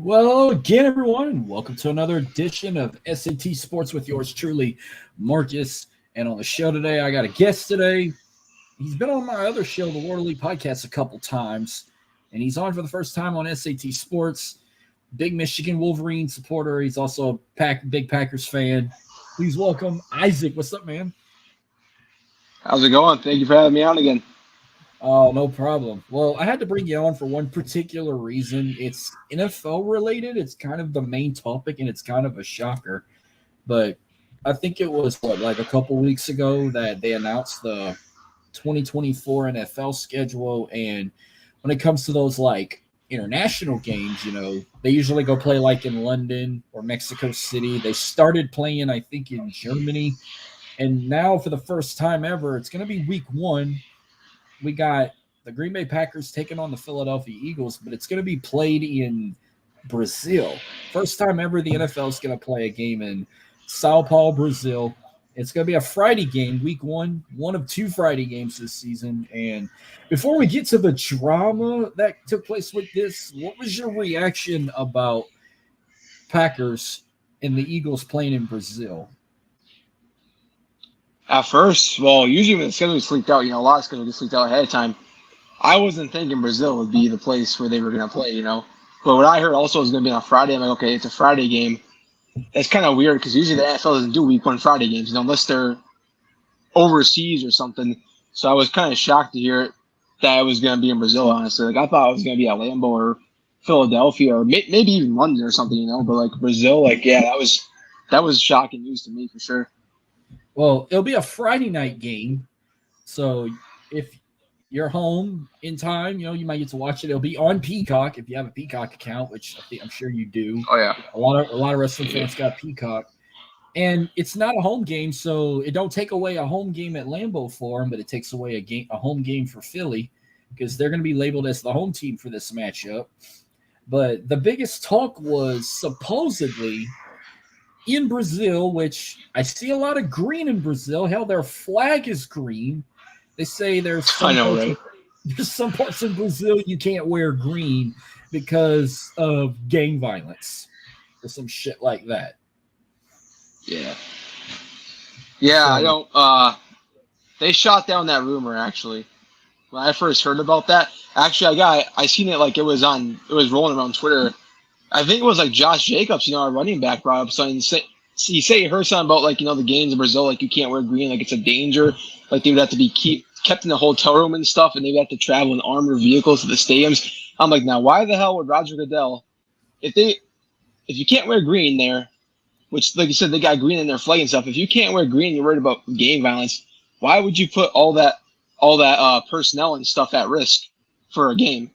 Well, again, everyone, welcome to another edition of SAT Sports with yours truly, Marcus. And on the show today, I got a guest today. He's been on my other show, the Hurley podcast, a couple times, and he's on for the first time on SAT Sports. Big Michigan Wolverine supporter. He's also a big Packers fan. Please welcome Isaac. What's up, man? How's it going? Thank you for having me on again. Oh, no problem. Well, I had to bring you on for one particular reason. It's NFL related. It's kind of the main topic, and it's kind of a shocker. But I think it was, like a couple weeks ago that they announced the 2024 NFL schedule. And when it comes to those, international games, they usually go play, in London or Mexico City. They started playing, I think, in Germany. And now, for the first time ever, it's going to be week one. We got the Green Bay Packers taking on the Philadelphia Eagles, but it's going to be played in Brazil. First time ever the NFL is going to play a game in Sao Paulo, Brazil. It's going to be a Friday game, week one of two Friday games this season. And before we get to the drama that took place with this, what was your reaction about Packers and the Eagles playing in Brazil? At first, well, usually when the schedule gets leaked out, a lot of schedule gets leaked out ahead of time. I wasn't thinking Brazil would be the place where they were going to play, But what I heard also was going to be on Friday. I'm like, okay, it's a Friday game. That's kind of weird because usually the NFL doesn't do week one Friday games, unless they're overseas or something. So I was kind of shocked to hear that it was going to be in Brazil, honestly. I thought it was going to be at Lambeau or Philadelphia or maybe even London or something, But Brazil, that was shocking news to me for sure. Well, it'll be a Friday night game, so if you're home in time, you might get to watch it. It'll be on Peacock if you have a Peacock account, which I'm sure you do. Oh yeah, a lot of wrestling fans got Peacock, and it's not a home game, so it don't take away a home game at Lambeau for them, but it takes away a home game for Philly because they're going to be labeled as the home team for this matchup. But the biggest talk was supposedly in Brazil, which I see a lot of green in Brazil. Hell, their flag is green. They say there's some parts in Brazil you can't wear green because of gang violence or some shit like that. Yeah. Yeah, so, I don't they shot down that rumor actually. When I first heard about that, actually I seen it it was rolling around Twitter. I think it was Josh Jacobs, our running back, brought up something. He said he heard something about the games in Brazil, you can't wear green, it's a danger, they would have to be kept in the hotel room and stuff, and they would have to travel in armored vehicles to the stadiums. I'm like, now why the hell would Roger Goodell, if you can't wear green there, which like you said they got green in their flag and stuff, if you can't wear green, you're worried about gang violence, why would you put all that personnel and stuff at risk for a game?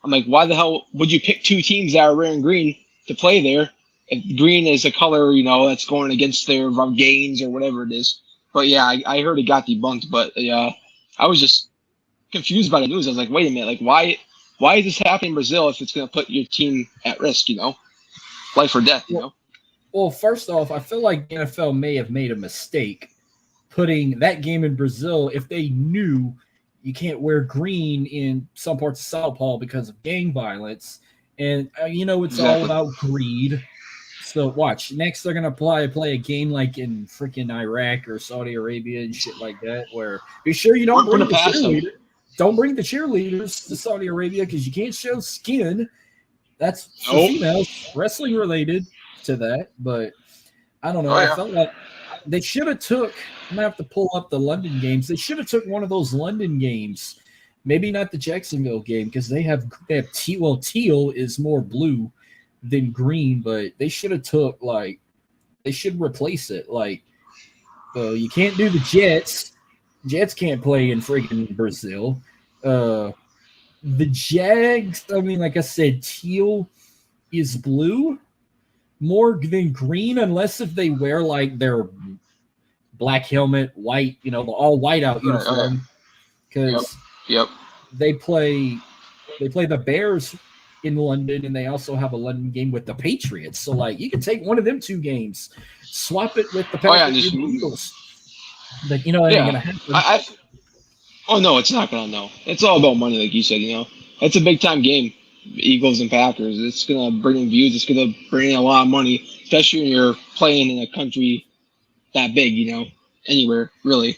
I'm like, why the hell would you pick two teams that are wearing green to play there? If green is a color, that's going against their gains or whatever it is. But yeah, I heard it got debunked. But I was just confused by the news. I was like, wait a minute, why is this happening in Brazil if it's going to put your team at risk? Life or death. Well, first off, I feel like the NFL may have made a mistake putting that game in Brazil if they knew you can't wear green in some parts of Sao Paulo because of gang violence. And, it's all about greed. So watch. Next, they're going to play a game in freaking Iraq or Saudi Arabia and shit like that, where be sure you don't bring the cheerleaders. Don't bring the cheerleaders to Saudi Arabia because you can't show skin. That's for females, wrestling related to that. But I don't know. I felt like they should have took – I'm going to have to pull up the London games. They should have took one of those London games. Maybe not the Jacksonville game because they have teal. Well, teal is more blue than green, but they should have took they should replace it. You can't do the Jets. Jets can't play in freaking Brazil. The Jags, like I said, teal is blue more than green unless if they wear their black helmet, white, the all whiteout uniform. Because they play the Bears in London, and they also have a London game with the Patriots. So you can take one of them two games, swap it with the Patriots and the Eagles. But it ain't gonna happen. Oh no, it's not gonna. No, it's all about money, like you said. It's a big time game. Eagles and Packers. It's gonna bring in views. It's gonna bring in a lot of money, especially when you're playing in a country that big. Anywhere really.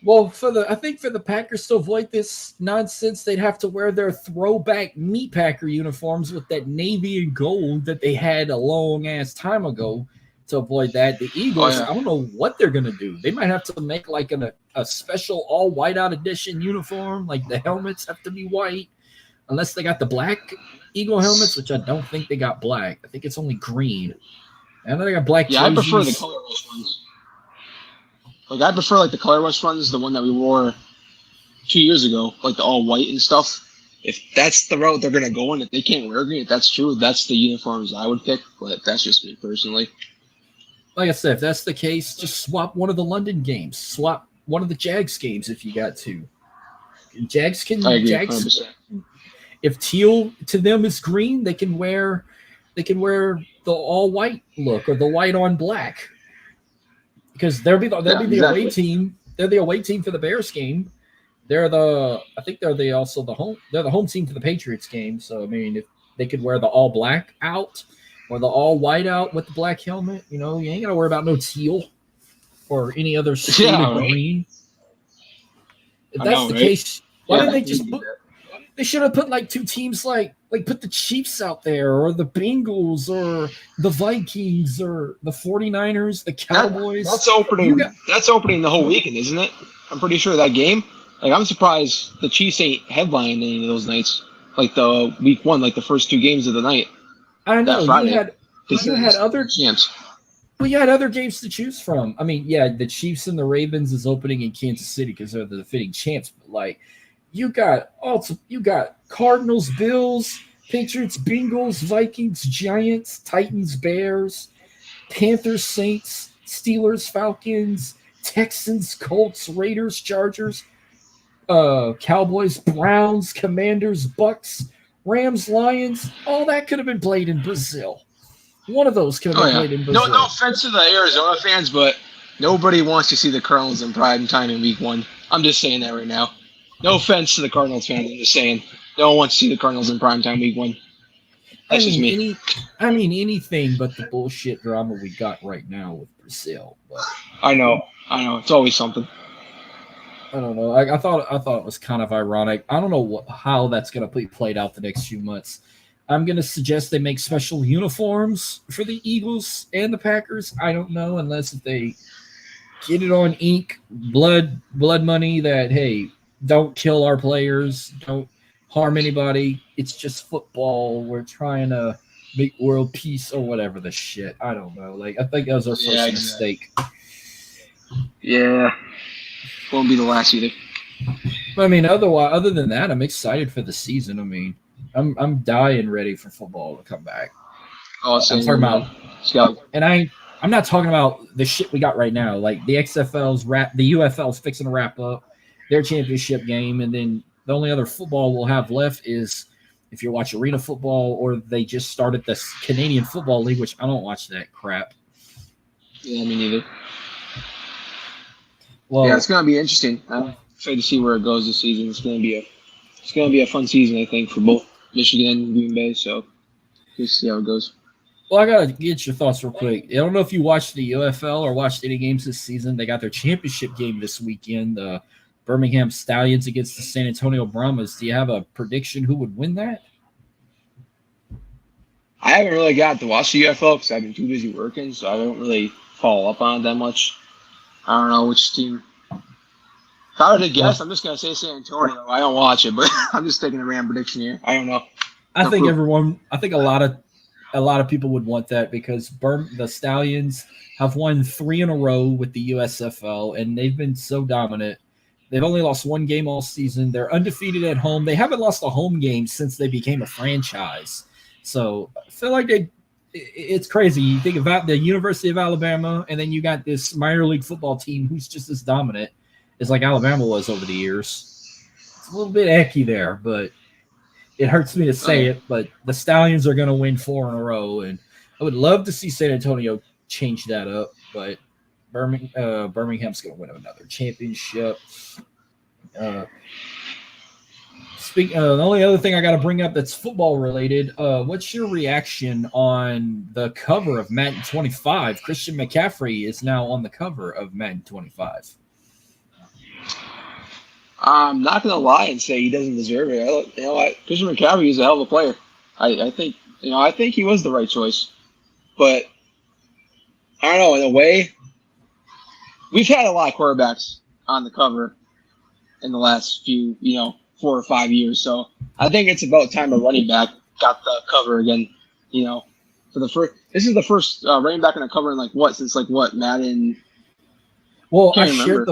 Well, I think for the Packers to avoid this nonsense, they'd have to wear their throwback meat packer uniforms with that navy and gold that they had a long ass time ago. To avoid that, the Eagles, I don't know what they're gonna do. They might have to make like a special all white out edition uniform. Like the helmets have to be white, unless they got the black Eagle helmets, which I don't think they got black. I think it's only green. I know they got black. Yeah, jerseys. I prefer the colorless ones. Like I prefer like the colorless ones, the one that we wore 2 years ago, like the all white and stuff. If that's the route they're gonna go in, if they can't wear green, if that's true, that's the uniforms I would pick. But that's just me personally. Like I said, if that's the case, just swap one of the London games. Swap one of the Jags games if you got to. Jags can. I agree, Jags. 100%. If teal to them is green, they can wear the all white look or the white on black. Because they'll be the away team. They're the away team for the Bears game. They're the home team for the Patriots game. So I mean, if they could wear the all black out or the all white out with the black helmet, you ain't gotta worry about no teal or any other shade of green. If that's the case, why didn't they just put? They should have put like two teams like put the Chiefs out there or the Bengals or the Vikings or the 49ers, the Cowboys. That's opening the whole weekend, isn't it? I'm pretty sure that game. Like I'm surprised the Chiefs ain't headlining any of those nights. Like the week 1, like the first 2 games of the night. I know you had other champs. Well, you had other games to choose from. I mean, yeah, the Chiefs and the Ravens is opening in Kansas City because they're the defending champs. But like, you got Cardinals, Bills, Patriots, Bengals, Vikings, Giants, Titans, Bears, Panthers, Saints, Steelers, Falcons, Texans, Colts, Raiders, Chargers, Cowboys, Browns, Commanders, Bucks, Rams, Lions. All that could have been played in Brazil. One of those could have been played in Brazil. No offense to the Arizona fans, but nobody wants to see the Cardinals in prime time in week 1. I'm just saying that right now. No offense to the Cardinals fans. I'm just saying no one wants to see the Cardinals in prime time week 1. That's just me. Anything but the bullshit drama we got right now with Brazil. But I know. It's always something. I don't know. I thought it was kind of ironic. I don't know how that's going to be played out the next few months. I'm going to suggest they make special uniforms for the Eagles and the Packers. I don't know unless if they get it on ink, blood money that, hey, don't kill our players, don't harm anybody. It's just football. We're trying to make world peace or whatever the shit. I don't know. Like I think that was our first mistake. Yeah. Won't be the last either. But I mean, other than that, I'm excited for the season. I mean, I'm dying ready for football to come back. Oh, I'm talking about, and I'm not talking about the shit we got right now. Like the the UFL's fixing to wrap up their championship game, and then the only other football we'll have left is if you watch arena football, or they just started the Canadian Football League, which I don't watch that crap. Yeah, me neither. Well, yeah, it's gonna be interesting. I'm excited to see where it goes this season. It's gonna be a fun season, I think, for both Michigan and Green Bay. So just see how it goes. Well, I gotta get your thoughts real quick. I don't know if you watched the UFL or watched any games this season. They got their championship game this weekend. The Birmingham Stallions against the San Antonio Brahmas. Do you have a prediction who would win that? I haven't really got to watch the UFL because I've been too busy working, so I don't really follow up on it that much. I don't know which team. If I were to guess, I'm just going to say San Antonio. I don't watch it, but I'm just taking a random prediction here. I don't know. I think a lot of people would want that because the Stallions have won 3 in a row with the USFL, and they've been so dominant. They've only lost 1 game all season. They're undefeated at home. They haven't lost a home game since they became a franchise. So I feel like it's crazy. You think about the University of Alabama, and then you got this minor league football team who's just as dominant as like Alabama was over the years. It's a little bit icky there, but it hurts me to say it. But the Stallions are going to win 4 in a row, and I would love to see San Antonio change that up, but Birmingham's going to win another championship. The only other thing I got to bring up that's football related. What's your reaction on the cover of Madden 25? Christian McCaffrey is now on the cover of Madden 25. I'm not gonna lie and say he doesn't deserve it. Christian McCaffrey is a hell of a player. I think he was the right choice, but I don't know. In a way, we've had a lot of quarterbacks on the cover in the last few, 4 or 5 years. So I think it's about time a running back got the cover again. This is the first running back on the cover in since Madden. Well, I shared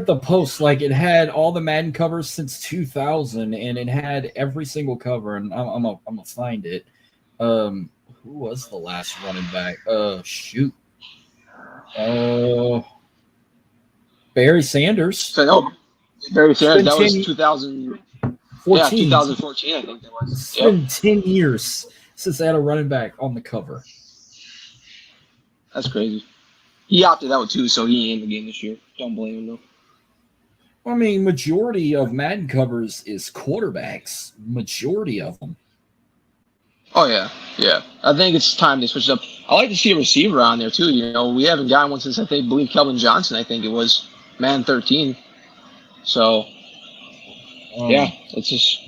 the post. Like, it had all the Madden covers since 2000, and it had every single cover. And I'm gonna find it. Who was the last running back? Barry Sanders. So no, Barry Sanders. That was 2014. Yeah, 2014. I think that was. It's been 10 years since they had a running back on the cover. That's crazy. He opted out too, so he ain't in the game this year. Don't blame him though. I mean, majority of Madden covers is quarterbacks. Majority of them. Oh yeah. I think it's time to switch it up. I like to see a receiver on there too. We haven't gotten one since I believe Kelvin Johnson. I think it was Man 13. So yeah, it's just.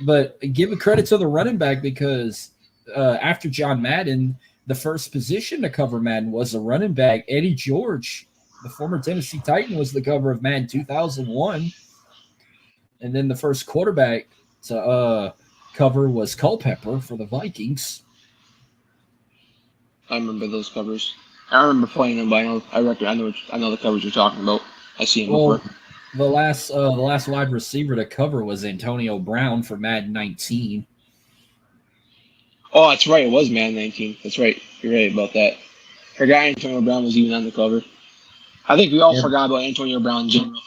But give a credit to the running back because after John Madden, the first position to cover Madden was a running back. Eddie George, the former Tennessee Titan, was the cover of Madden 2001, and then the first quarterback to cover was Culpepper for the Vikings. I remember those covers. I remember playing them, but I know the covers you're talking about. I see them before. The last wide receiver to cover was Antonio Brown for Madden 19. Oh, that's right. It was Madden 19. That's right. You're right about that. Forgot Antonio Brown was even on the cover. I think we all forgot about Antonio Brown in general.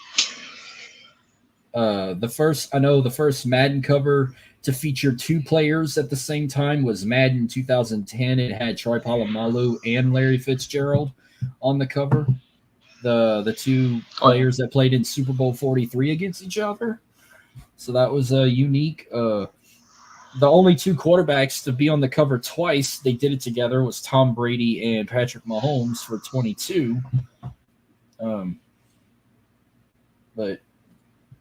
The first Madden cover to feature two players at the same time was Madden 2010. It had Troy Polamalu and Larry Fitzgerald on the cover. The two players that played in Super Bowl 43 against each other. So that was unique. The only two quarterbacks to be on the cover twice, they did it together, was Tom Brady and Patrick Mahomes for 22. But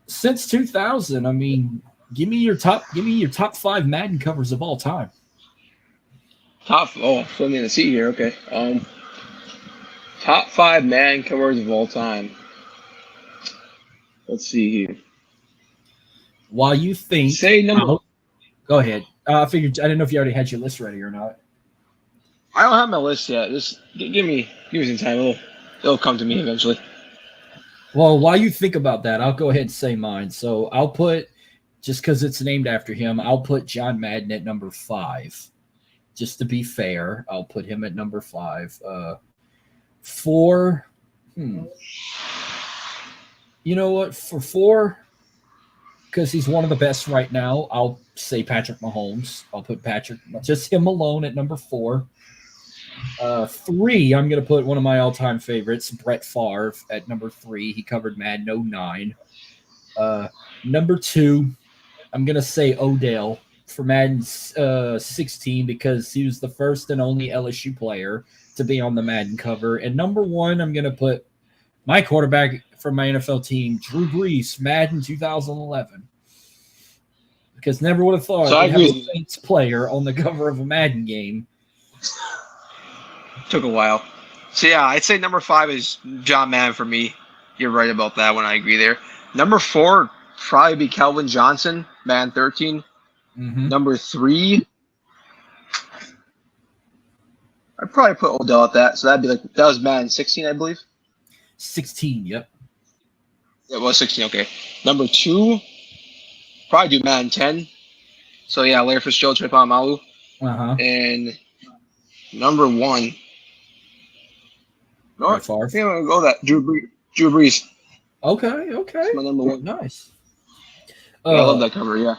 since 2000, I mean, give me your top 5 Madden covers of all time. So I'm going to see here. Okay. Top 5 Madden covers of all time. Let's see here. While you think, say number. Go ahead. I figured I didn't know if you already had your list ready or not. I don't have my list yet. Just give me some time. It'll come to me eventually. Well, while you think about that, I'll go ahead and say mine. So I'll put, just because it's named after him, I'll put John Madden at number 5. Just to be fair, I'll put him at number 5. 4. You know what? For 4, because he's one of the best right now, I'll say Patrick Mahomes. I'll put just him alone at number 4. 3, I'm going to put one of my all-time favorites, Brett Favre, at number 3. He covered Madden 09. Number 2, I'm going to say Odell for Madden 16 because he was the first and only LSU player to be on the Madden cover. And number 1, I'm going to put my quarterback from my NFL team, Drew Brees, Madden 2011. Because never would have thought I'd have a Saints player on the cover of a Madden game. Took a while. So yeah, I'd say number 5 is John Madden for me. You're right about that one. I agree there. Number 4 probably be Kelvin Johnson, Madden 13. Mm-hmm. Number 3, I'd probably put Odell at that. So that was Madden 16, I believe. 16, yep. It was 16, okay. Number 2, probably do Madden 10. So yeah, Larry Fitzgerald, Troy Polamalu. And number 1. No, I think I'm going to go that. Drew Brees. Okay. That's my number 1. Nice. I love that cover, yeah.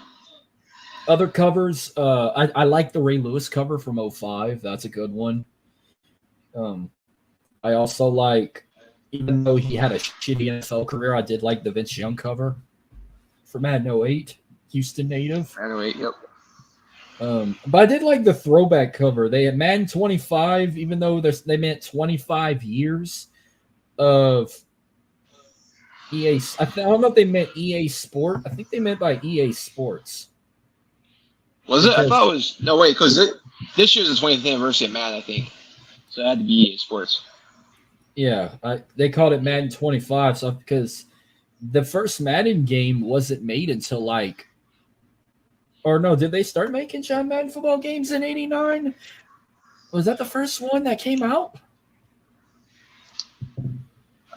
Other covers, I like the Ray Lewis cover from 05. That's a good one. I also like, even though he had a shitty NFL career, I did like the Vince Young cover. for Madden 08, Houston native. Madden 08, yep. But I did like the throwback cover. They had Madden 25, even though they meant 25 years of EA. I don't know if they meant EA Sport. I think they meant by EA Sports. Was it? I thought it was. No, wait, because this year's the 20th anniversary of Madden, I think. So it had to be EA Sports. Yeah, they called it Madden 25, so because the first Madden game wasn't made until like, or no, did they start making John Madden football games in '89? Was that the first one that came out?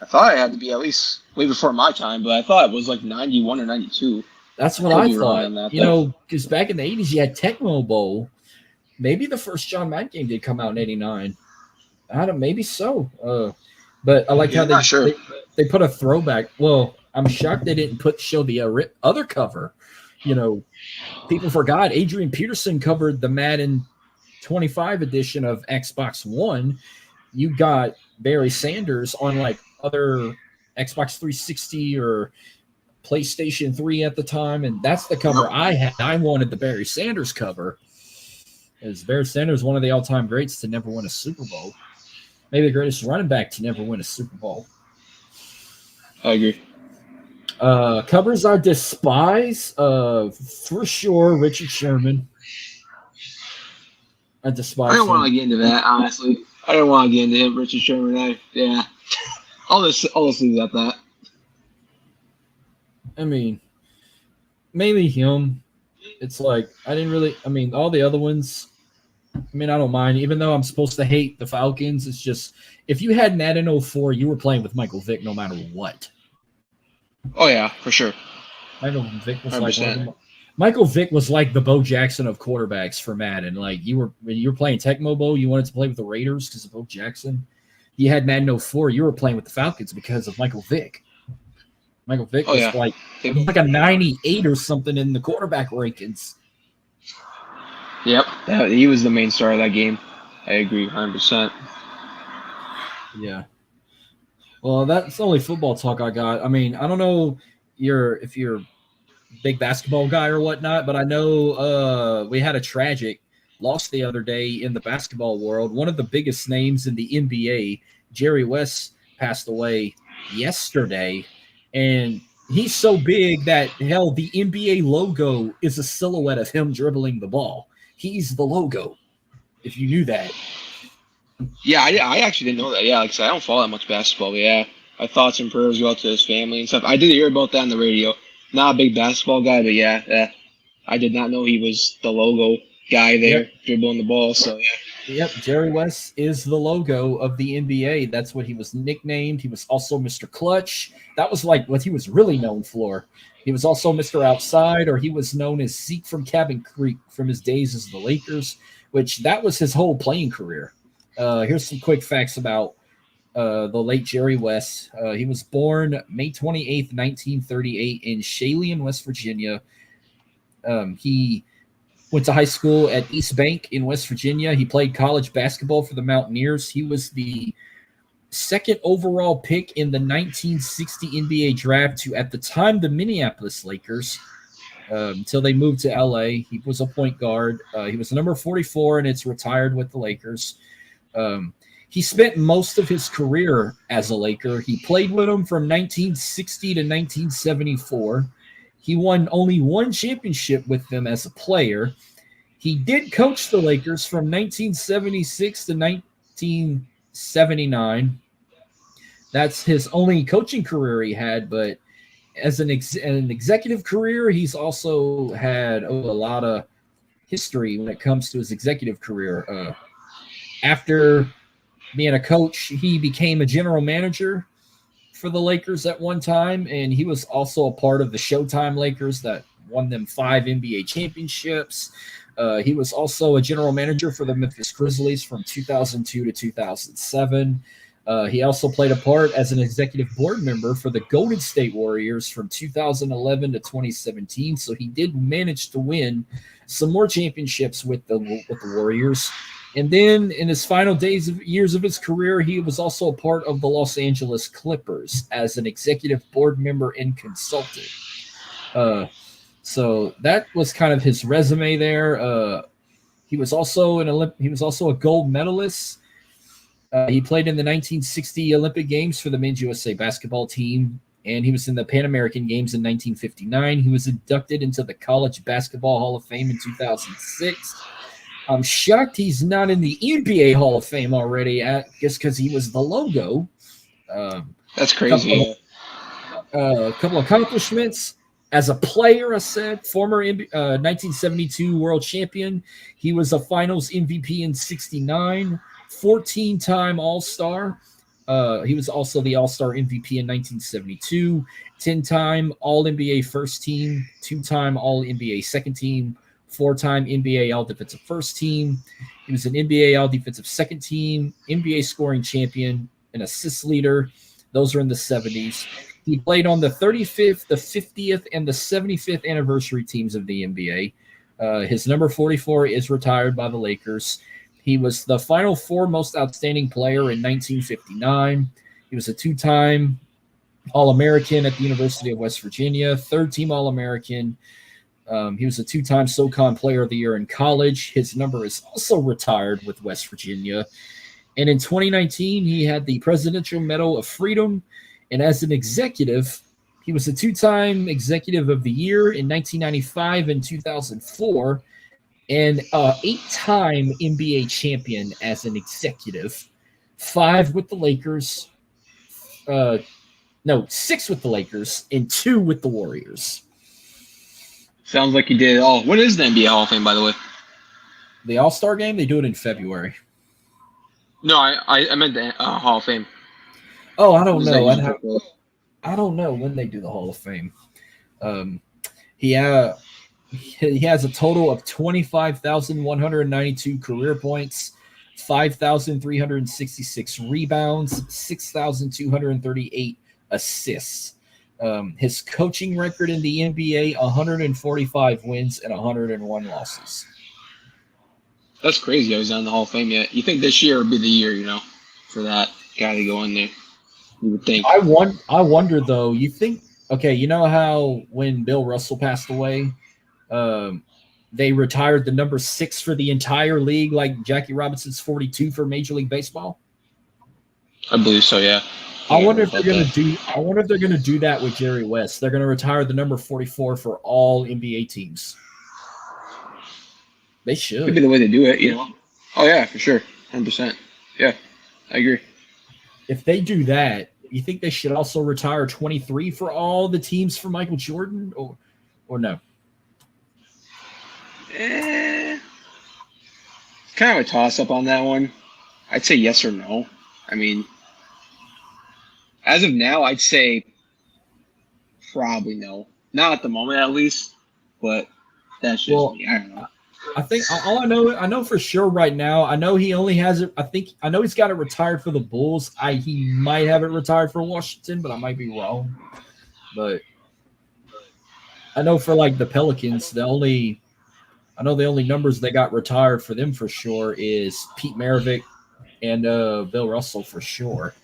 I thought it had to be at least way before my time, but I thought it was like 91 or 92. That's what I thought. Because back in the 80s, you had Tecmo Bowl. Maybe the first John Madden game did come out in '89. Maybe so. But I like how they put a throwback. Well, I'm shocked they didn't show the other cover. People forgot Adrian Peterson covered the Madden 25 edition of Xbox One. You got Barry Sanders on like other Xbox 360 or PlayStation 3 at the time, and that's the cover I had. I wanted the Barry Sanders cover, as Barry Sanders, one of the all-time greats to never win a Super Bowl. Maybe the greatest running back to never win a Super Bowl. I agree. Covers I despise, for sure, Richard Sherman. I despise. I don't want to get into that, honestly. I don't want to get into him, Richard Sherman. I'll just leave it at that. I mean, mainly him. It's like all the other ones. I don't mind, even though I'm supposed to hate the Falcons. It's just, if you had Madden 04, you were playing with Michael Vick no matter what. Oh, yeah, for sure. Michael Vick was like the Bo Jackson of quarterbacks for Madden. Like, when you were playing Tecmo Bowl, you wanted to play with the Raiders because of Bo Jackson. You had Madden 04, you were playing with the Falcons because of Michael Vick. Michael Vick was like a 98 or something in the quarterback rankings. Yep, he was the main star of that game. I agree 100%. Yeah. Well, that's the only football talk I got. I don't know if you're a big basketball guy or whatnot, but I know we had a tragic loss the other day in the basketball world. One of the biggest names in the NBA, Jerry West, passed away yesterday. And he's so big that, hell, the NBA logo is a silhouette of him dribbling the ball. He's the logo, if you knew that. Yeah, I actually didn't know that. Yeah, like I said, I don't follow that much basketball, but yeah, my thoughts and prayers go out to his family and stuff. I did hear about that on the radio. Not a big basketball guy, but yeah, I did not know he was the logo guy there, dribbling the ball, so yeah. Yep, Jerry West is the logo of the NBA. That's what he was nicknamed. He was also Mr. Clutch. That was like what he was really known for. He was also Mr. Outside, or he was known as Zeke from Cabin Creek from his days as the Lakers, which that was his whole playing career. Here's some quick facts about the late Jerry West. He was born May 28th, 1938 in Shailene, West Virginia. He went to high school at East Bank in West Virginia. He played college basketball for the Mountaineers. He was the second overall pick in the 1960 NBA draft to, at the time, the Minneapolis Lakers, until they moved to LA. He was a point guard. He was number 44, and it's retired with the Lakers. He spent most of his career as a Laker. He played with them from 1960 to 1974. He won only one championship with them as a player. He did coach the Lakers from 1976 to 1979. That's his only coaching career he had, but as an executive career, he's also had a lot of history when it comes to his executive career. After being a coach, he became a general manager for the Lakers at one time, and he was also a part of the Showtime Lakers that won them 5 NBA championships. He was also a general manager for the Memphis Grizzlies from 2002 to 2007. He also played a part as an executive board member for the Golden State Warriors from 2011 to 2017. So he did manage to win some more championships with the Warriors. And then in his final years of his career, he was also a part of the Los Angeles Clippers as an executive board member and consultant. So that was kind of his resume there. He was also he was also a gold medalist. He played in the 1960 Olympic Games for the men's USA basketball team, and he was in the Pan American Games in 1959. He was inducted into the College Basketball Hall of Fame in 2006. I'm shocked he's not in the NBA Hall of Fame already, just because he was the logo. That's crazy. A couple of accomplishments. As a player, I said, former 1972 world champion. He was a finals MVP in 69, 14-time All-Star. He was also the All-Star MVP in 1972, 10-time All-NBA first team, 2-time All-NBA second team, 4-time NBA All-Defensive first team. He was an NBA All-Defensive second team, NBA scoring champion, an assist leader. Those are in the 70s. He played on the 35th, the 50th, and the 75th anniversary teams of the NBA. His number 44 is retired by the Lakers. He was the Final Four most outstanding player in 1959. He was a 2-time All-American at the University of West Virginia, 3rd-team All-American. He was a 2-time SoCon Player of the Year in college. His number is also retired with West Virginia. And in 2019, he had the Presidential Medal of Freedom. And as an executive, he was a 2-time Executive of the Year in 1995 and 2004, and 8-time NBA champion as an executive. 5 with the Lakers. 6 with the Lakers and 2 with the Warriors. Sounds like he did it all. When is the NBA Hall of Fame, by the way? The All-Star game, they do it in February. No, I meant the Hall of Fame. Oh, I don't know. I don't know when they do the Hall of Fame. He has a total of 25,192 career points, 5,366 rebounds, 6,238 assists. His coaching record in the NBA, 145 wins and 101 losses. That's crazy. I was on the Hall of Fame yet. You think this year would be the year, for that guy to go in there? You would think. I wonder though. You think? Okay, you know how when Bill Russell passed away, they retired the number 6 for the entire league, like Jackie Robinson's 42 for Major League Baseball. I believe so. Yeah. I wonder if they're gonna do that with Jerry West. They're gonna retire the number 44 for all NBA teams. They should. Could be the way they do it, Oh yeah, for sure, 100%. Yeah, I agree. If they do that, you think they should also retire 23 for all the teams for Michael Jordan, or no? Kind of a toss-up on that one. I'd say yes or no. I mean, as of now, I'd say probably no. Not at the moment, at least. But that's just me. I don't know. I think all I know for sure right now, I know he only has it. I know he's got it retired for the Bulls. He might have it retired for Washington, but I might be wrong. But I know for like the Pelicans, the only numbers they got retired for them for sure is Pete Maravich and Bill Russell for sure.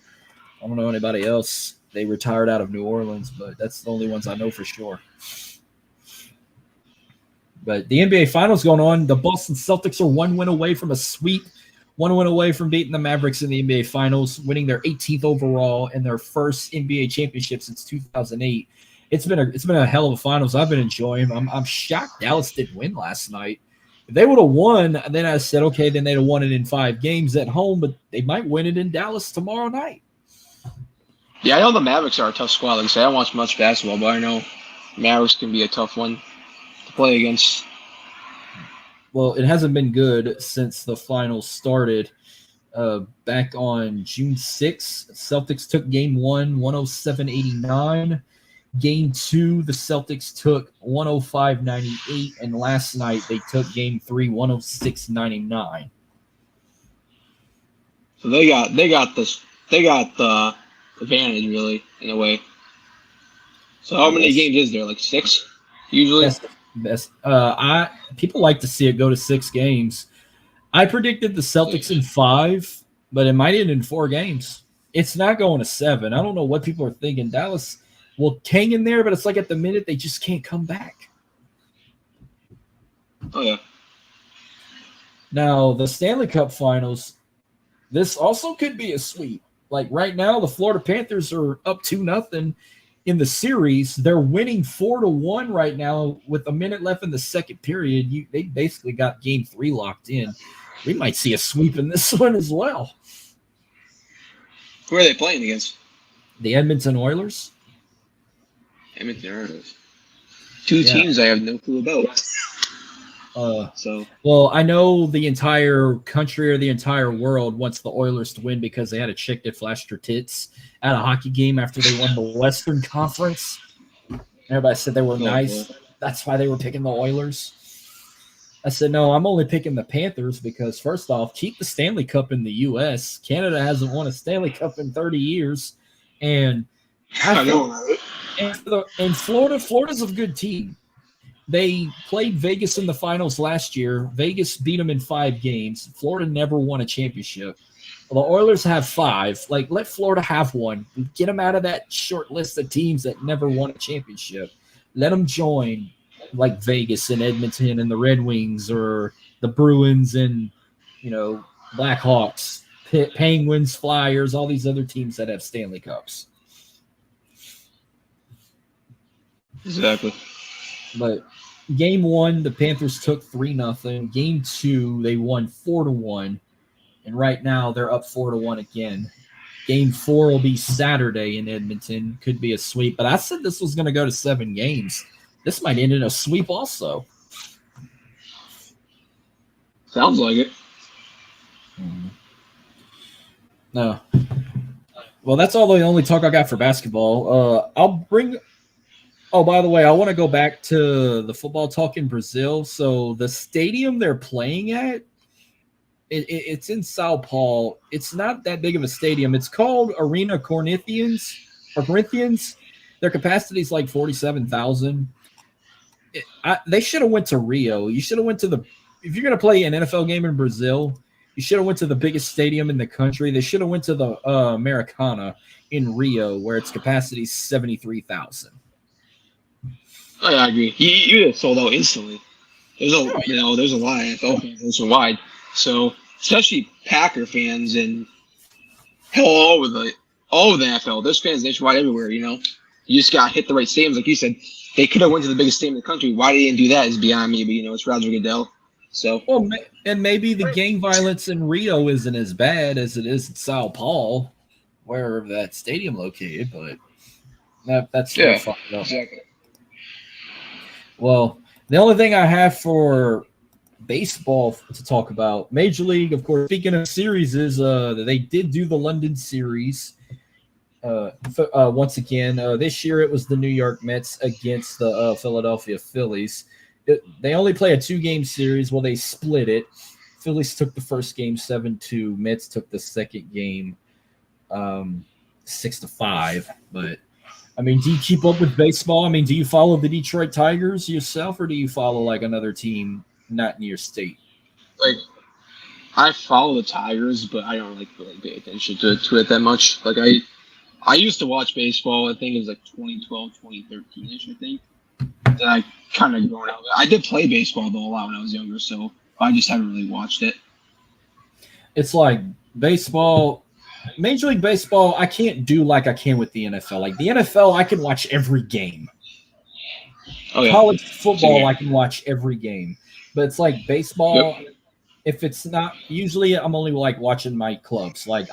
I don't know anybody else they retired out of New Orleans, but that's the only ones I know for sure. But the NBA Finals going on. The Boston Celtics are 1 win away from a sweep, 1 win away from beating the Mavericks in the NBA Finals, winning their 18th overall and their first NBA championship since 2008. It's been a hell of a finals. I've been enjoying. I'm shocked Dallas didn't win last night. If they would have won, then I said, okay, then they'd have won it in 5 games at home, but they might win it in Dallas tomorrow night. Yeah, I know the Mavericks are a tough squad. Like I said, I don't watch much basketball, but I know Mavericks can be a tough one to play against. Well, it hasn't been good since the finals started. Back on June 6th, Celtics took Game 1, 107-89. Game 2, the Celtics took 105-98, and last night they took Game 3, 106-99. So they got the advantage really in a way. So how many games is there? Like 6 usually. Best. People like to see it go to 6 games. I predicted the Celtics in 5, but it might end in 4 games. It's not going to 7. I don't know what people are thinking. Dallas will hang in there, but it's like at the minute they just can't come back. Oh yeah. Now the Stanley Cup Finals, this also could be a sweep. Like right now, the Florida Panthers are up 2-0 in the series. They're winning 4-1 right now with a minute left in the second period. They basically got Game 3 locked in. We might see a sweep in this one as well. Who are they playing against? The Edmonton Oilers. Edmonton Oilers. Two teams I have no clue about. Well, I know the entire country or the entire world wants the Oilers to win because they had a chick that flashed her tits at a hockey game after they won the Western Conference. Everybody said they were nice. That's why they were picking the Oilers. I said, no, I'm only picking the Panthers because, first off, keep the Stanley Cup in the U.S. Canada hasn't won a Stanley Cup in 30 years. And Florida's a good team. They played Vegas in the finals last year. Vegas beat them in 5 games. Florida never won a championship. Well, the Oilers have 5. Like, let Florida have one. Get them out of that short list of teams that never won a championship. Let them join, like Vegas and Edmonton and the Red Wings or the Bruins and, Blackhawks, Penguins, Flyers, all these other teams that have Stanley Cups. Exactly. But Game 1, the Panthers took 3-0. Game 2, they won 4-1. And right now, they're up 4-1 again. Game 4 will be Saturday in Edmonton. Could be a sweep. But I said this was going to go to 7 games. This might end in a sweep also. Sounds like it. No. Well, that's all the only talk I got for basketball. Oh, by the way, I want to go back to the football talk in Brazil. So the stadium they're playing at, it's in Sao Paulo. It's not that big of a stadium. It's called Arena Corinthians. Their capacity is like 47,000. They should have went to Rio. You should have went to if you're going to play an NFL game in Brazil, you should have went to the biggest stadium in the country. They should have went to the Maracana in Rio, where its capacity is 73,000. Oh, yeah, I agree. You get sold out instantly. There's a lot of NFL fans nationwide. So, especially Packer fans and hell, all over the NFL. There's fans nationwide everywhere, You just got to hit the right stadiums. Like you said, they could have went to the biggest stadium in the country. Why they didn't do that is beyond me. But, it's Roger Goodell. So. Well, and maybe the gang violence in Rio isn't as bad as it is in Sao Paulo, where that stadium located, but that's fucked up. Exactly. Well, the only thing I have for baseball to talk about, Major League, of course, speaking of series, is they did do the London Series once again. This year it was the New York Mets against the Philadelphia Phillies. They only play a 2-game series. Well, they split it. Phillies took the first game 7-2. Mets took the second game 6-5. But do you keep up with baseball? Do you follow the Detroit Tigers yourself, or do you follow like another team not in your state? Like, I follow the Tigers, but I don't really pay attention to it that much. Like, I used to watch baseball. I think it was like 2012, 2013-ish, I think. Then I kind of grown out. I did play baseball though a lot when I was younger, so I just haven't really watched it. It's like baseball. Major League Baseball, I can't do like I can with the NFL. Like the NFL, I can watch every game. Oh, yeah. College football, I can watch every game. But it's like baseball, if it's not, usually I'm only like watching my clubs. Like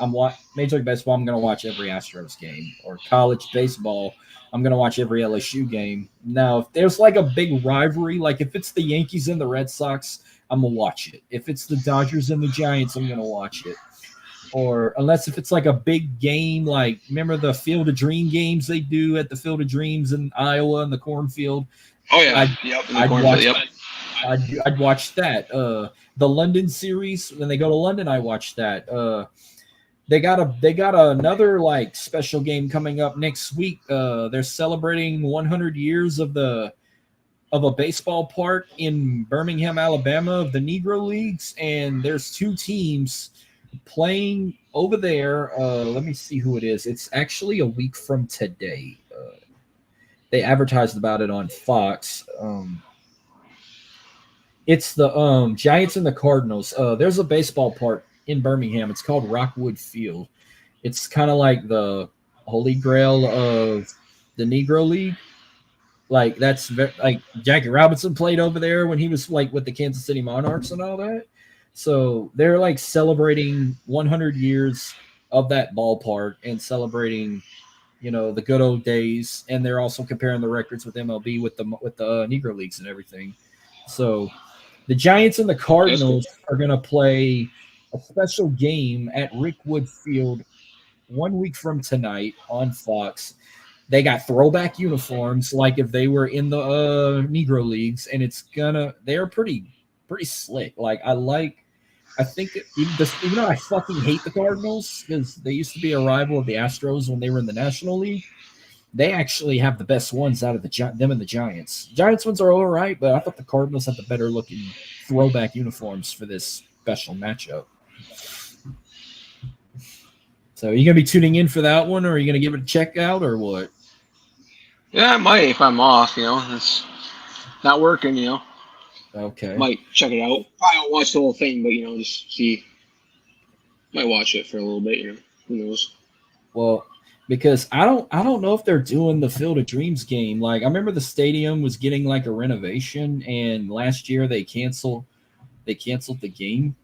Major League Baseball, I'm going to watch every Astros game. Or college baseball, I'm going to watch every LSU game. Now, if there's like a big rivalry, like if it's the Yankees and the Red Sox, I'm going to watch it. If it's the Dodgers and the Giants, I'm going to watch it. Or unless if it's like a big game, like remember the Field of Dream games they do at the Field of Dreams in Iowa and the cornfield. Oh yeah, I'd watch that. The London Series, when they go to London, I watch that. They got another like special game coming up next week. They're celebrating 100 years of a baseball park in Birmingham, Alabama, of the Negro Leagues, and there's 2 teams playing over there. Let me see who it is. It's actually a week from today. they advertised about it on Fox. It's the Giants and the Cardinals. There's a baseball park in Birmingham. It's called Rockwood Field. It's kind of like the holy grail of the Negro League. Like like Jackie Robinson played over there when he was like with the Kansas City Monarchs and all that. So they're like celebrating 100 years of that ballpark and celebrating, the good old days. And they're also comparing the records with MLB with the Negro Leagues and everything. So the Giants and the Cardinals are going to play a special game at Rickwood Field 1 week from tonight on Fox. They got throwback uniforms, like if they were in the Negro Leagues, and they're pretty slick. Like I think even though I fucking hate the Cardinals because they used to be a rival of the Astros when they were in the National League, they actually have the best ones out of them and the Giants. Giants ones are all right, but I thought the Cardinals had the better looking throwback uniforms for this special matchup. So are you going to be tuning in for that one, or are you going to give it a check out, or what? Yeah, I might if I'm off, It's not working, Okay. Might check it out. Probably won't watch the whole thing, but, just see. Might watch it for a little bit, Who knows? Well, because I don't know if they're doing the Field of Dreams game. Like, I remember the stadium was getting like a renovation, and last year they canceled the game.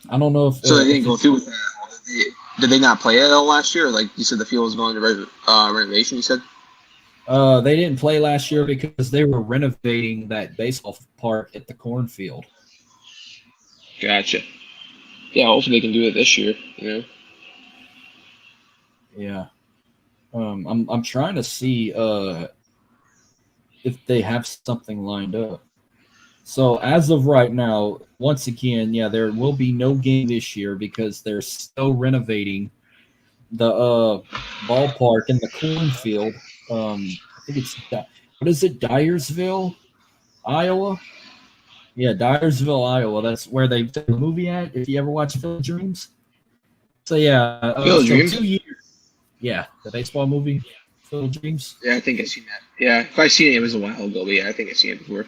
I don't know if so. They didn't go through with that. Did they not play it all last year? Like you said, the field was going to renovation. You said. They didn't play last year because they were renovating that baseball park at the cornfield. Gotcha. Yeah, hopefully they can do it this year. Yeah. I'm trying to see if they have something lined up. So as of right now, once again, there will be no game this year because they're still renovating the ballpark in the cornfield. I think it's what is it, Dyersville, Iowa? Yeah, Dyersville, Iowa. That's where they did the movie at. If you ever watch Field of Dreams, so Field of Dreams? 2 years. Yeah, the baseball movie, Field of Dreams. Yeah, I think I've seen that. Yeah, if I seen it, it was a while ago, but I think I've seen it before.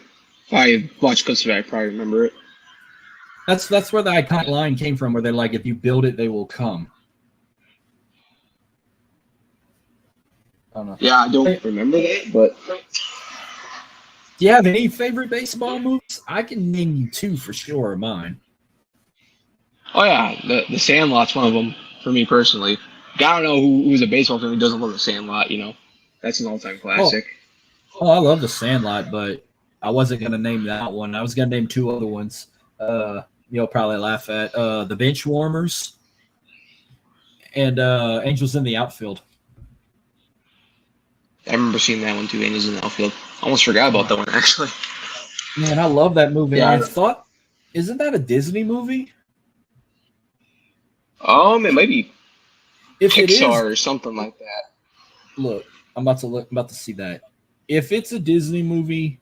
If I watched clips of it, I probably remember it. That's where the iconic line came from, where they're like, "If you build it, they will come." I don't know. Yeah, I don't remember that, but. Do you have any favorite baseball movies? I can name you two for sure of mine. Oh yeah, the Sandlot's one of them for me personally. I don't know who's a baseball fan who doesn't love the Sandlot. That's an all-time classic. Oh, I love the Sandlot, but I wasn't gonna name that one. I was gonna name two other ones. You'll probably laugh at the Bench Warmers and Angels in the Outfield. I remember seeing that one too, Angels in the Outfield. I almost forgot about that one actually. Man, I love that movie. Yeah, isn't that a Disney movie? It might be if Pixar or something like that. Look, I'm about to see that. If it's a Disney movie,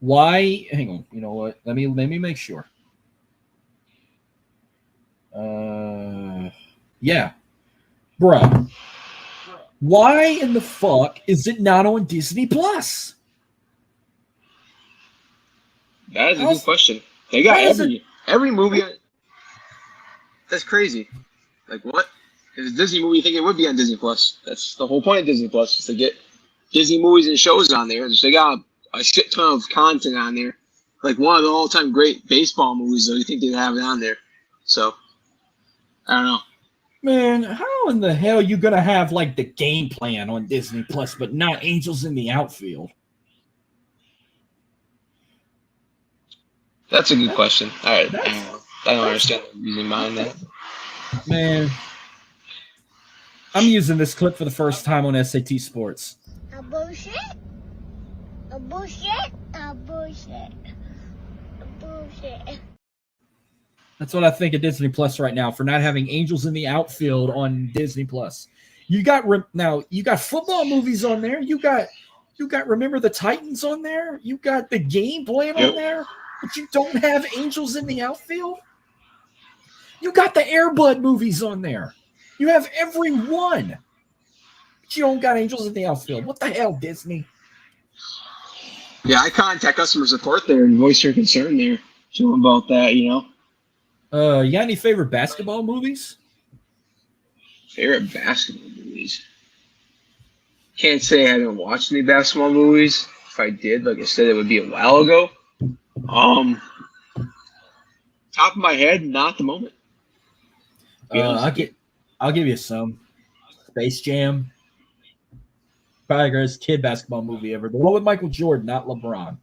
why? Hang on. You know what? Let me make sure. Yeah, bruh. Why in the fuck is it not on Disney Plus? That is a good question. They got every movie. That's crazy. Like what? If it's a Disney movie, you think it would be on Disney Plus? That's the whole point of Disney Plus, is to get Disney movies and shows on there. They got a shit ton of content on there. Like one of the all-time great baseball movies, though. You think they'd have it on there? So I don't know. Man, how in the hell are you gonna have like the Game Plan on Disney Plus, but not Angels in the Outfield? That's a good question. All right, I don't understand the reasoning behind that. Man, I'm using this clip for the first time on SAT Sports. A bullshit. A bullshit. A bullshit. A bullshit. That's what I think of Disney Plus right now for not having Angels in the Outfield on Disney Plus. You got football movies on there. You got Remember the Titans on there. You got the Game Plan on there, but you don't have Angels in the Outfield. You got the Air Bud movies on there. You have every one, but You don't got angels in the outfield. What the hell, Disney? Yeah, I contact customer support there and voice your concern there to them about that, you know. You got any favorite basketball movies? Favorite basketball movies? Can't say I haven't watched any basketball movies. If I did, like I said, it would be a while ago. Top of my head, not at the moment. I'll give you some. Space Jam. Probably the greatest kid basketball movie ever. The one with Michael Jordan, not LeBron.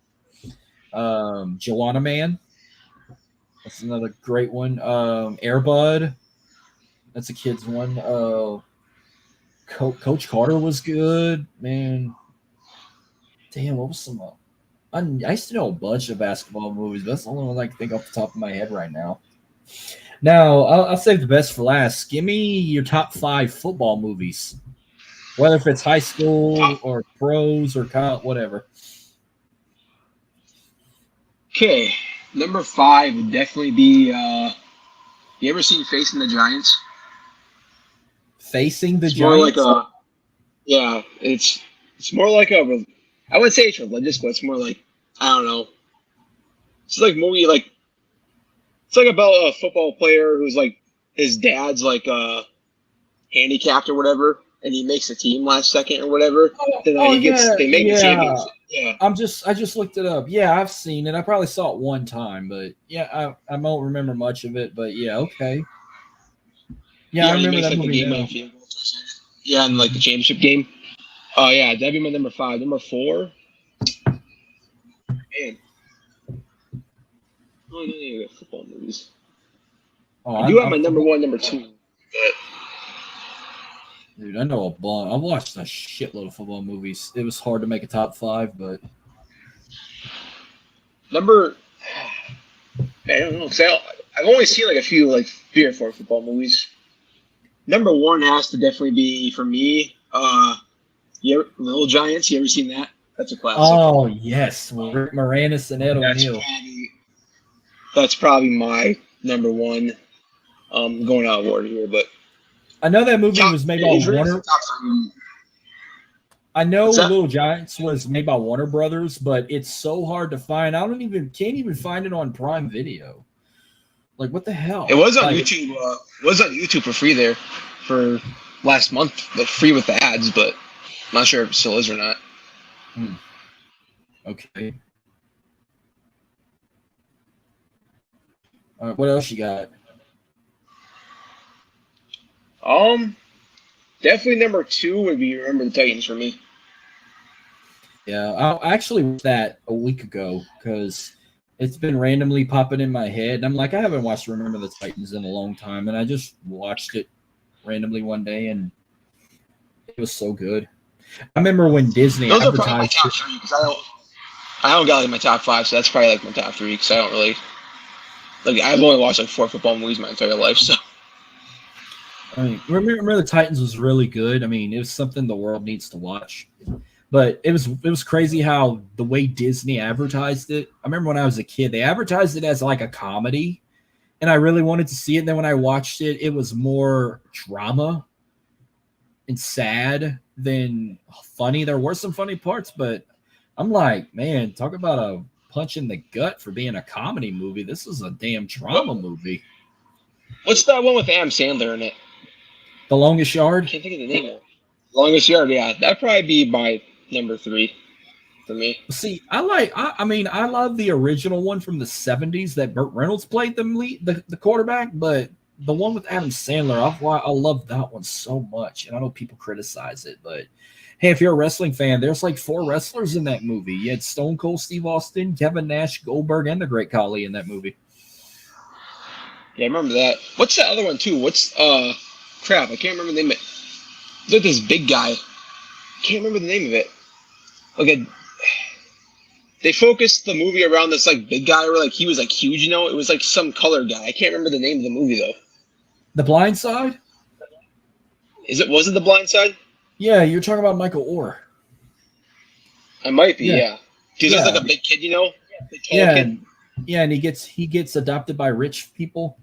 Joanna Man. That's another great one. Air Bud. That's a kid's one. Coach Carter was good, man. Damn, what was some? I used to know a bunch of basketball movies, but that's the only one I can think off the top of my head right now. Now, I'll save the best for last. Give me your top 5 football movies, whether if it's high school or pros or college, whatever. Okay, number 5 would definitely be. You ever seen Facing the Giants? Facing the It's Giants. more like a. Yeah, it's more like a. I would say it's religious, but it's more like I don't know. It's like movie like. It's like about a football player who's like his dad's like handicapped or whatever, and he makes a team last second or whatever. Then they make the championship. Yeah. I just looked it up. Yeah, I've seen it. I probably saw it one time, but yeah, I won't remember much of it. But yeah, okay. Yeah, I remember that movie. Yeah, and like the championship game. Oh yeah, that'd be my number 5. Number 4. Man. Oh, no, you got football movies. I do have my number 1, number 2. But... Dude, I know a bunch. I've watched a shitload of football movies. It was hard to make a top 5, but number. I don't know. I've only seen like a few, like 3 or 4 football movies. Number 1 has to definitely be for me. Little Giants. You ever seen that? That's a classic. Oh yes, Rick Moranis and Ed O'Neill. That's probably my number 1. Going out of order here, but I know that movie was made by Warner. I know Little Giants was made by Warner Brothers, but it's so hard to find. Can't even find it on Prime Video. Like, what the hell? It was on YouTube. Was on YouTube for free there for last month, like free with the ads, but I'm not sure if it still is or not. Okay. All right, what else you got? Definitely number 2 would be Remember the Titans for me. Yeah, I actually watched that a week ago because it's been randomly popping in my head. And I'm like, I haven't watched Remember the Titans in a long time, and I just watched it randomly one day, and it was so good. I remember when Disney Those advertised. Are probably my top 3 because I don't got like my top 5, so that's probably like my top 3 because I don't really like. I've only watched like 4 football movies my entire life, so. I mean, remember the Titans was really good. I mean, it was something the world needs to watch. But it was crazy how the way Disney advertised it. I remember when I was a kid, they advertised it as like a comedy, and I really wanted to see it. And then when I watched it, it was more drama and sad than funny. There were some funny parts, but I'm like, man, talk about a punch in the gut for being a comedy movie. This is a damn drama movie. What's that one with Adam Sandler in it? The Longest Yard? I can't think of the name of it. Longest Yard, yeah. That'd probably be my number 3 for me. See, I love the original one from the 70s that Burt Reynolds played the quarterback, but the one with Adam Sandler, I love that one so much. And I know people criticize it, but hey, if you're a wrestling fan, there's like 4 wrestlers in that movie. You had Stone Cold Steve Austin, Kevin Nash, Goldberg, and the Great Khali in that movie. Yeah, I remember that. What's that other one too? What's crap, I can't remember the name of it. It's like this big guy. Can't remember the name of it. Okay, they focused the movie around this like big guy, where like he was like huge. You know, it was like some colored guy. I can't remember the name of the movie though. The Blind Side? Was it The Blind Side? Yeah, you're talking about Michael Orr. I might be, yeah. Because he's like a big kid, you know. Big tall kid. Yeah, and he gets adopted by rich people.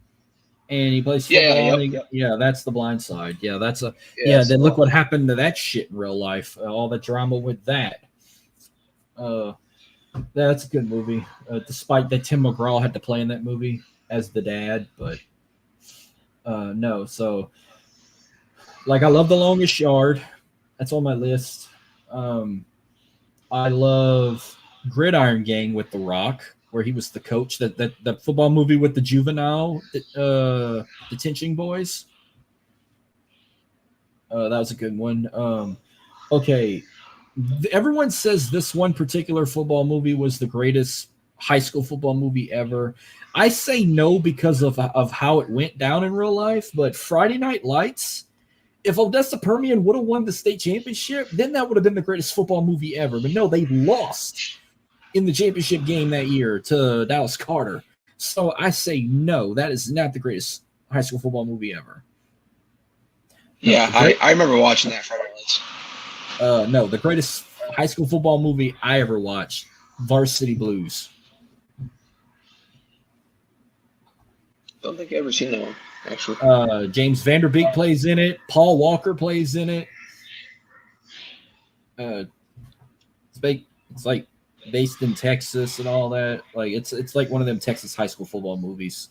and he plays Yeah, football. yep. Yeah, that's The Blind Side. Yeah, that's a Yeah, Then look what happened to that shit in real life. All the drama with that. That's a good movie. Despite that Tim McGraw had to play in that movie as the dad, but no. So, like, I love The Longest Yard. That's on my list. I love Gridiron Gang with The Rock, where he was the coach. That football movie with the juvenile detention boys. That was a good one. Okay, everyone says this one particular football movie was the greatest high school football movie ever. I say no because of how it went down in real life. But Friday Night Lights, if Odessa Permian would have won the state championship, then that would have been the greatest football movie ever. But no, they lost in the championship game that year to Dallas Carter. So I say no, that is not the greatest high school football movie ever. Yeah, I remember watching that Friday Nights. No, the greatest high school football movie I ever watched, Varsity Blues. Don't think I've ever seen that one, actually. James Vanderbeek plays in it. Paul Walker plays in it. It's like based in Texas and all that. Like it's like one of them Texas high school football movies.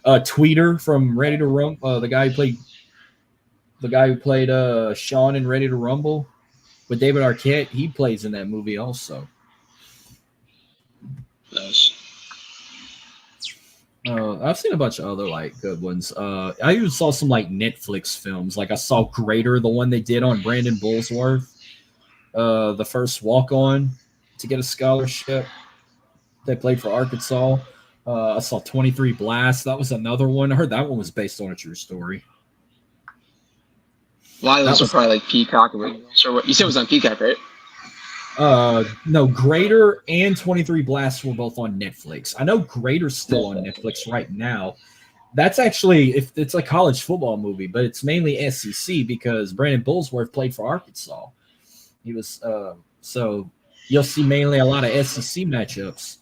Tweeter from Ready to Rumble, the guy who played Sean in Ready to Rumble with David Arquette, he plays in that movie also. Nice. I've seen a bunch of other like good ones. I even saw some like Netflix films. Like I saw Greater, the one they did on Brandon Bullsworth, the first walk-on to get a scholarship. They played for Arkansas. I saw 23 Blasts. That was another one. I heard that one was based on a true story. A lot of those are probably like Peacock. So what you said it was on Peacock, right? No, Greater and 23 Blasts were both on Netflix. I know Greater's still on Netflix right now. That's actually, if it's a college football movie, but it's mainly SEC because Brandon Bullsworth played for Arkansas. He was so you'll see mainly a lot of SEC matchups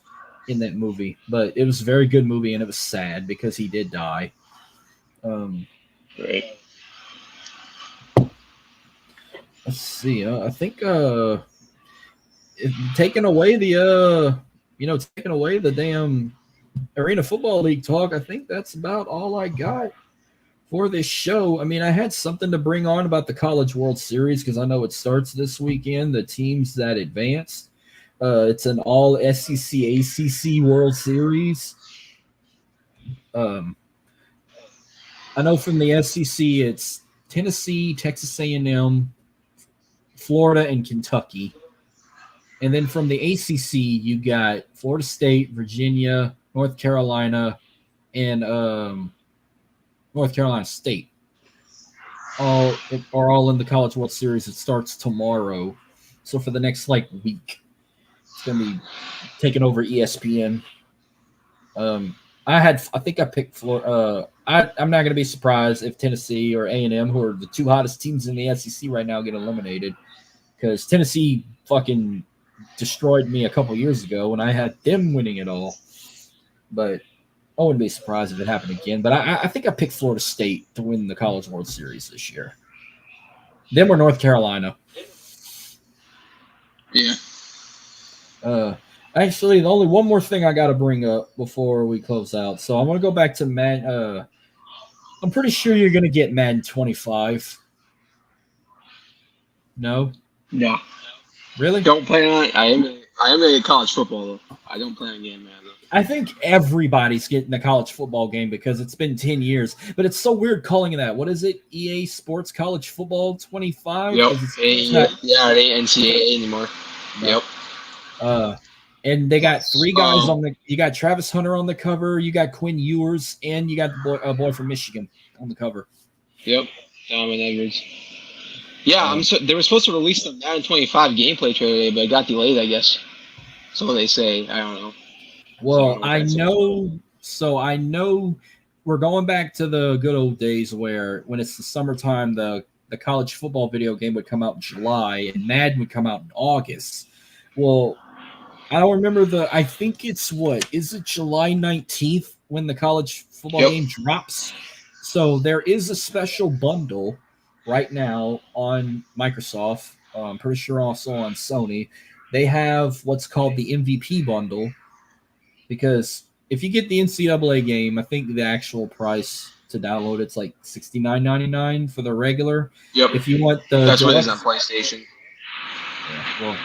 in that movie. But it was a very good movie, and it was sad because he did die. Great. Let's see. I think taking away the damn Arena Football League talk, I think that's about all I got for this show. I mean, I had something to bring on about the College World Series because I know it starts this weekend. The teams that advanced, it's an all SEC ACC World Series. I know from the SEC, it's Tennessee, Texas A&M, Florida, and Kentucky. And then from the ACC, you got Florida State, Virginia, North Carolina, and North Carolina State. All in the College World Series. It starts tomorrow. So for the next week, it's going to be taking over ESPN. I think I picked Florida. I'm not going to be surprised if Tennessee or A&M, who are the two hottest teams in the SEC right now, get eliminated. Because Tennessee fucking destroyed me a couple years ago when I had them winning it all. But I wouldn't be surprised if it happened again. But I think I picked Florida State to win the College World Series this year. Them or North Carolina. Yeah. Actually, the only one more thing I got to bring up before we close out. So I want to go back to Madden. I'm pretty sure you're going to get Madden 25. No? No. Really? Don't plan on it. I am going to get college football, though. I don't plan on getting Madden, though. I think everybody's getting a college football game because it's been 10 years. But it's so weird calling it that. What is it? EA Sports College Football 25? Yep. It ain't NCAA anymore. No. Yep. And they got three guys on the – you got Travis Hunter on the cover, you got Quinn Ewers, and you got the boy from Michigan on the cover. Yep. Donovan Edwards. Yeah, they were supposed to release the Madden 25 gameplay trailer today, but it got delayed, I guess. So they say. I don't know. Well, I know we're going back to the good old days where when it's the summertime, the college football video game would come out in July and Madden would come out in August. Well, I don't remember I think it's is it July 19th when the college football Yep. game drops. So there is a special bundle right now on Microsoft. I'm pretty sure also on Sony. They have what's called the MVP bundle, because if you get the NCAA game, I think the actual price to download it's like $69.99 for the regular. Yep. If you want the That's what it is deluxe, on PlayStation. yeah, well,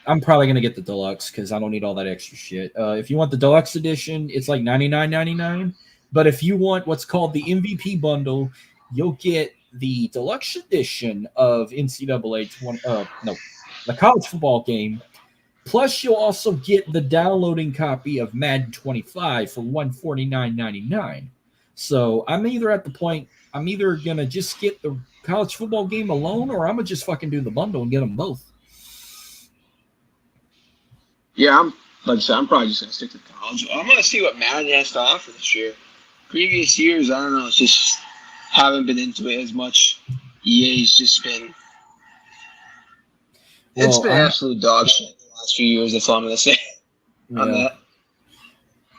I'm probably gonna get the deluxe because I don't need all that extra shit. If you want the deluxe edition, it's like $99.99. But if you want what's called the MVP bundle, you'll get the deluxe edition of NCAA 20. No, the college football game. Plus, you'll also get the downloading copy of Madden 25 for $149.99. So I'm either at the point I'm either gonna just get the college football game alone, or I'm gonna just fucking do the bundle and get them both. Yeah, like I said, I'm probably just gonna stick to college. I'm gonna see what Madden has to offer this year. Previous years, I don't know, it's just haven't been into it as much. EA's just been it's been absolute dog shit the last few years. That's all I'm gonna say on that.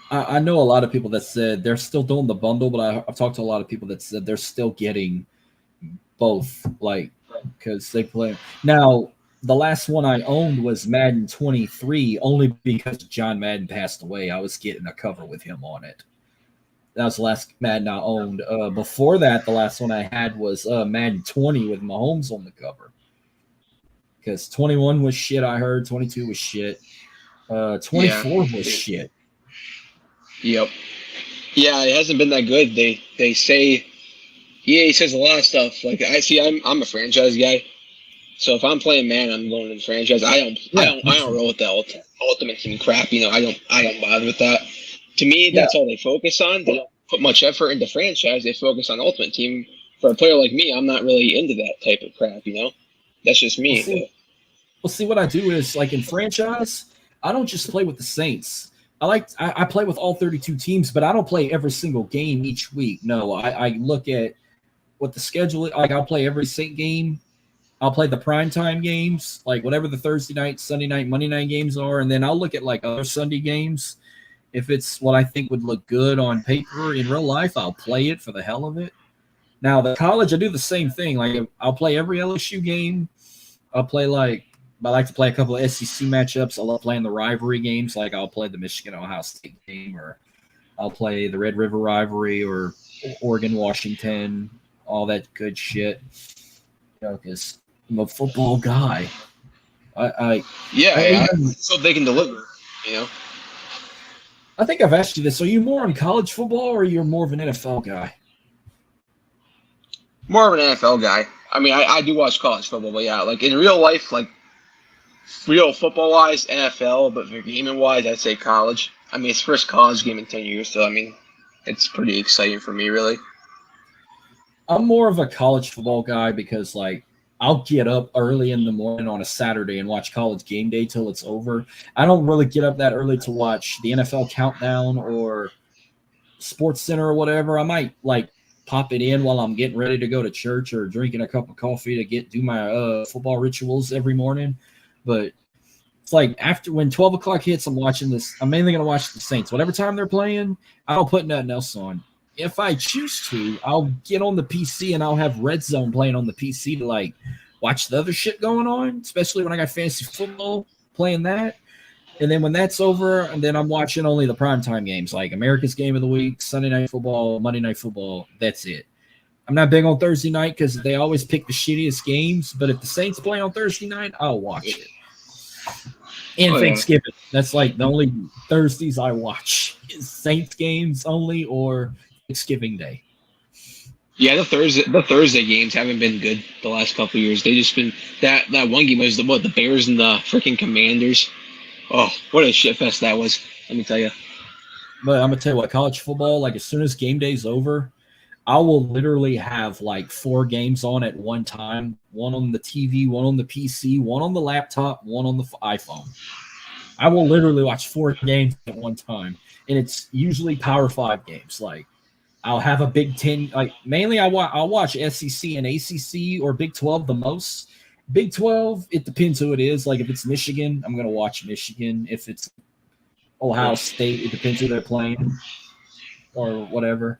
I know a lot of people that said they're still doing the bundle, but I've talked to a lot of people that said they're still getting both, like, because they play. Now, the last one I owned was Madden 23, only because John Madden passed away. I was getting a cover with him on it. That was the last Madden I owned. Before that, the last one I had was Madden 20 with Mahomes on the cover. Because 21 was shit, I heard. 22 was shit. 24 was shit. Yep. Yeah, it hasn't been that good. They say EA says a lot of stuff. Like I'm a franchise guy, so if I'm playing Madden, I'm going to the franchise. I don't roll with that ultimate team crap. You know, I don't bother with that. To me, that's all they focus on. They don't put much effort into franchise. They focus on ultimate team. For a player like me, I'm not really into that type of crap. You know, that's just me. Well, see, what I do is, like, in franchise, I don't just play with the Saints. I play with all 32 teams, but I don't play every single game each week. No, I look at what the schedule is. Like, I'll play every Saint game. I'll play the primetime games, like whatever the Thursday night, Sunday night, Monday night games are, and then I'll look at, like, other Sunday games. If it's what I think would look good on paper in real life, I'll play it for the hell of it. Now, the college, I do the same thing. Like, I'll play every LSU game. I like to play a couple of SEC matchups. I love playing the rivalry games. Like, I'll play the Michigan-Ohio State game, or I'll play the Red River rivalry, or Oregon-Washington, all that good shit. You know, because I'm a football guy. So they can deliver, you know? I think I've asked you this. Are you more on college football, or you're more of an NFL guy? More of an NFL guy. I mean, I do watch college football, but yeah, like in real life, like real football-wise, NFL, but for gaming-wise, I'd say college. I mean, it's first college game in 10 years, so I mean, it's pretty exciting for me, really. I'm more of a college football guy because, like, I'll get up early in the morning on a Saturday and watch College Game Day till it's over. I don't really get up that early to watch the NFL Countdown or Sports Center or whatever. I might, like, pop it in while I'm getting ready to go to church or drinking a cup of coffee to do my football rituals every morning. But it's like after when 12 o'clock hits, I'm watching this. I'm mainly going to watch the Saints. Whatever time they're playing, I don't put nothing else on. If I choose to, I'll get on the PC and I'll have Red Zone playing on the PC to, like, watch the other shit going on, especially when I got fantasy football playing that. And then when that's over, and then I'm watching only the primetime games, like America's Game of the Week, Sunday Night Football, Monday Night Football. That's it. I'm not big on Thursday night because they always pick the shittiest games. But if the Saints play on Thursday night, I'll watch it. And Thanksgiving. That's like the only Thursdays I watch is Saints games only or Thanksgiving Day. Yeah, the Thursday games haven't been good the last couple of years. They just been that one game was the Bears and the freaking Commanders. Oh, what a shit fest that was! Let me tell you. But I'm gonna tell you what, college football, like as soon as game day's over, I will literally have like 4 games on at one time. One on the TV, one on the PC, one on the laptop, one on the iPhone. I will literally watch 4 games at one time, and it's usually Power 5 games. Like I'll have a Big Ten. Like mainly, I'll watch SEC and ACC or Big 12 the most. Big 12, it depends who it is. Like if it's Michigan, I'm gonna watch Michigan. If it's Ohio State, it depends who they're playing. or whatever.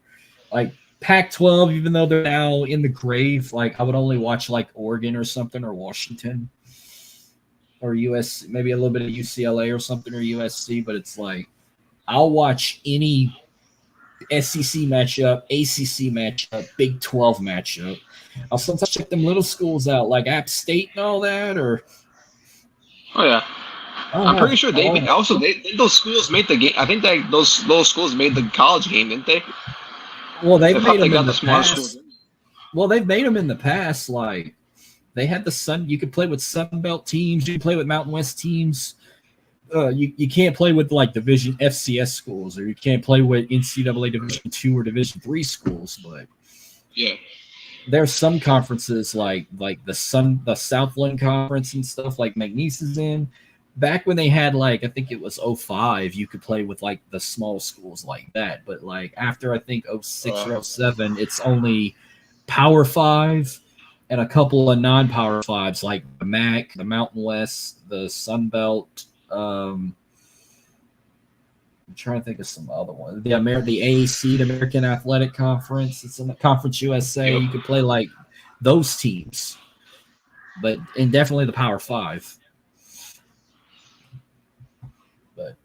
Like Pac-12, even though they're now in the grave, like I would only watch like Oregon or something or Washington or US, maybe a little bit of UCLA or something or USC, but it's like I'll watch any SEC matchup, ACC matchup, Big 12 matchup. I'll sometimes check them little schools out like App State and all that, or Oh yeah, I'm pretty sure those schools made the game. I think that those schools made the college game, didn't they? Well, they've I made thought they them in got the the smaller past. schools. Well, they've made them in the past. Like they had the Sun. You could play with Sun Belt teams. You could play with Mountain West teams. You can't play with like Division FCS schools, or you can't play with NCAA Division II or Division III schools. But Yeah. there's some conferences like the Southland Conference and stuff like McNeese is in. Back when they had like I think it was 05, you could play with like the small schools like that. But like after I think 06 or 07, it's only Power 5 and a couple of non-Power 5s like the MAC, the Mountain West, the Sun Belt. I'm trying to think of some other ones. The AAC, the American Athletic Conference. It's in the Conference USA. Yep. You could play like those teams, and definitely the Power 5. But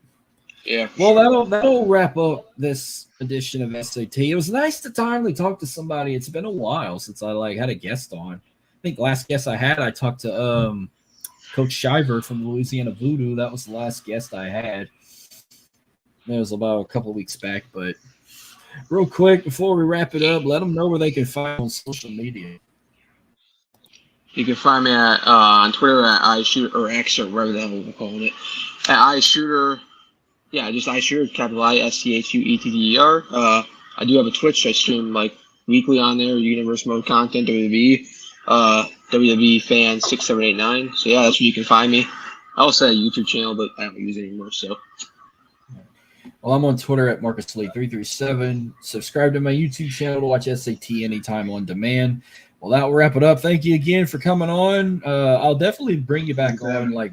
Yeah. well, that'll wrap up this edition of SAT. It was nice to finally talk to somebody. It's been a while since I had a guest on. I think the last guest I talked to Coach Shiver from Louisiana Voodoo. That was the last guest I had. It was about a couple of weeks back. But real quick, before we wrap it up, let them know where they can find on social media. You can find me at on Twitter at iShooter or X or whatever the hell we're calling it. At iShooter. Yeah, just iShooter, capital ISCHUETTER. I do have a Twitch. I stream like weekly on there, Universe Mode content, WWE. WWE fan 6789. So yeah, that's where you can find me. I also have a YouTube channel, but I don't use it anymore. So Well, I'm on Twitter at MarcusLee337. Subscribe to my YouTube channel to watch SAT anytime on demand. Well, that will wrap it up. Thank you again for coming on. I'll definitely bring you back on like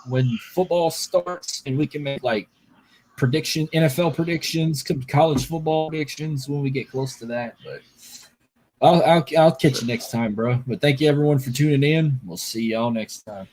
when football starts and we can make like NFL predictions, college football predictions when we get close to that. But I'll catch you next time, bro. But thank you everyone for tuning in. We'll see y'all next time.